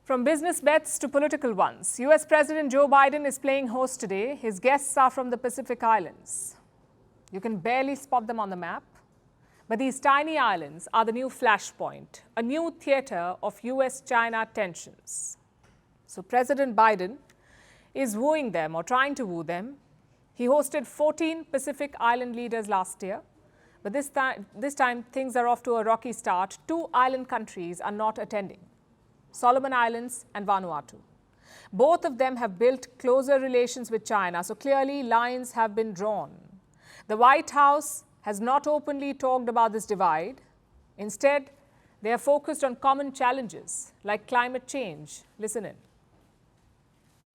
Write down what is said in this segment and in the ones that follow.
From business bets to political ones, US President Joe Biden is playing host today. His guests are from the Pacific Islands. You can barely spot them on the map, but these tiny islands are the new flashpoint, a new theater of US-China tensions. So President Biden is wooing them or trying to woo them. He hosted 14 Pacific Island leaders last year, but this time things are off to a rocky start. Two island countries are not attending: Solomon Islands and Vanuatu. Both of them have built closer relations with China, so clearly lines have been drawn. The White House has not openly talked about this divide. Instead, they are focused on common challenges like climate change. Listen in.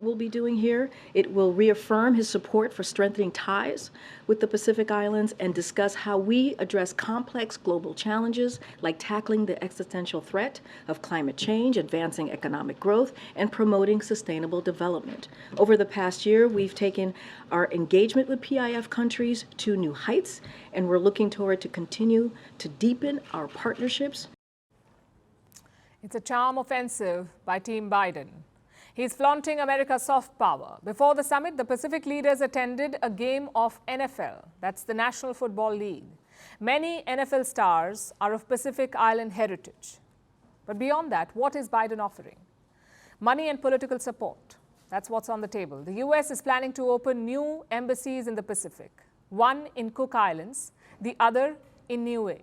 We'll be doing here, it will reaffirm his support for strengthening ties with the Pacific Islands and discuss how we address complex global challenges like tackling the existential threat of climate change, advancing economic growth, and promoting sustainable development. Over the past year, we've taken our engagement with PIF countries to new heights, and we're looking toward to continue to deepen our partnerships. It's a charm offensive by Team Biden. He's flaunting America's soft power. Before the summit, the Pacific leaders attended a game of NFL. That's the National Football League. Many NFL stars are of Pacific Island heritage. But beyond that, what is Biden offering? Money and political support. That's what's on the table. The US is planning to open new embassies in the Pacific, one in Cook Islands, the other in Niue.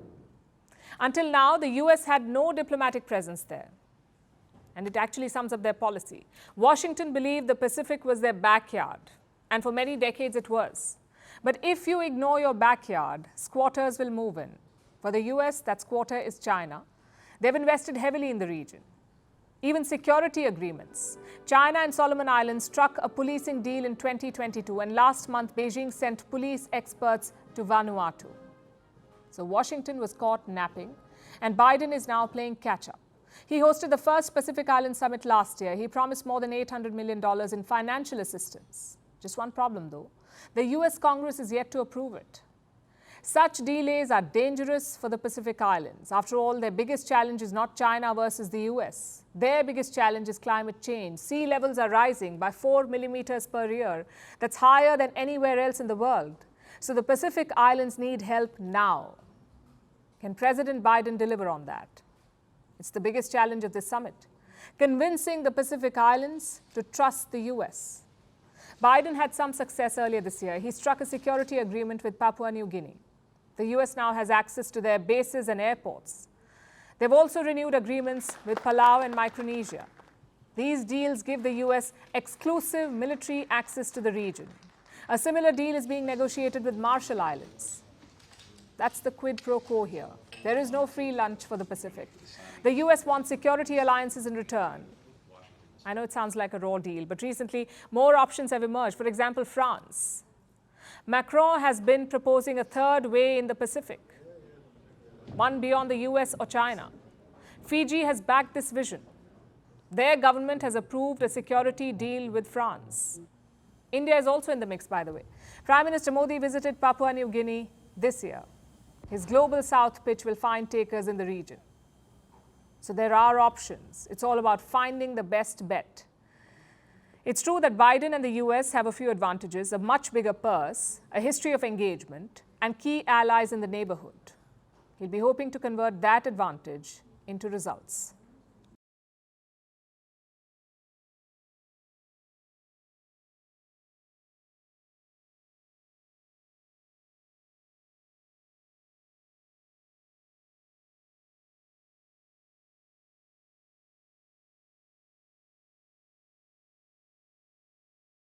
Until now, the US had no diplomatic presence there. And it actually sums up their policy. Washington believed the Pacific was their backyard, and for many decades it was. But if you ignore your backyard, squatters will move in. For the US, that squatter is China. They've invested heavily in the region. Even security agreements. China and Solomon Islands struck a policing deal in 2022, and last month Beijing sent police experts to Vanuatu. So Washington was caught napping, and Biden is now playing catch-up. He hosted the first Pacific Island Summit last year. He promised more than $800 million in financial assistance. Just one problem, though. The US Congress is yet to approve it. Such delays are dangerous for the Pacific Islands. After all, their biggest challenge is not China versus the US. Their biggest challenge is climate change. Sea levels are rising by 4 millimeters per year. That's higher than anywhere else in the world. So the Pacific Islands need help now. Can President Biden deliver on that? It's the biggest challenge of this summit, convincing the Pacific Islands to trust the US. Biden had some success earlier this year. He struck a security agreement with Papua New Guinea. The US now has access to their bases and airports. They've also renewed agreements with Palau and Micronesia. These deals give the US exclusive military access to the region. A similar deal is being negotiated with Marshall Islands. That's the quid pro quo here. There is no free lunch for the Pacific. The US wants security alliances in return. I know it sounds like a raw deal, but recently more options have emerged. For example, France. Macron has been proposing a third way in the Pacific, one beyond the US or China. Fiji has backed this vision. Their government has approved a security deal with France. India is also in the mix, by the way. Prime Minister Modi visited Papua New Guinea this year. His Global South pitch will find takers in the region. So there are options. It's all about finding the best bet. It's true that Biden and the US have a few advantages: a much bigger purse, a history of engagement, and key allies in the neighborhood. He'll be hoping to convert that advantage into results.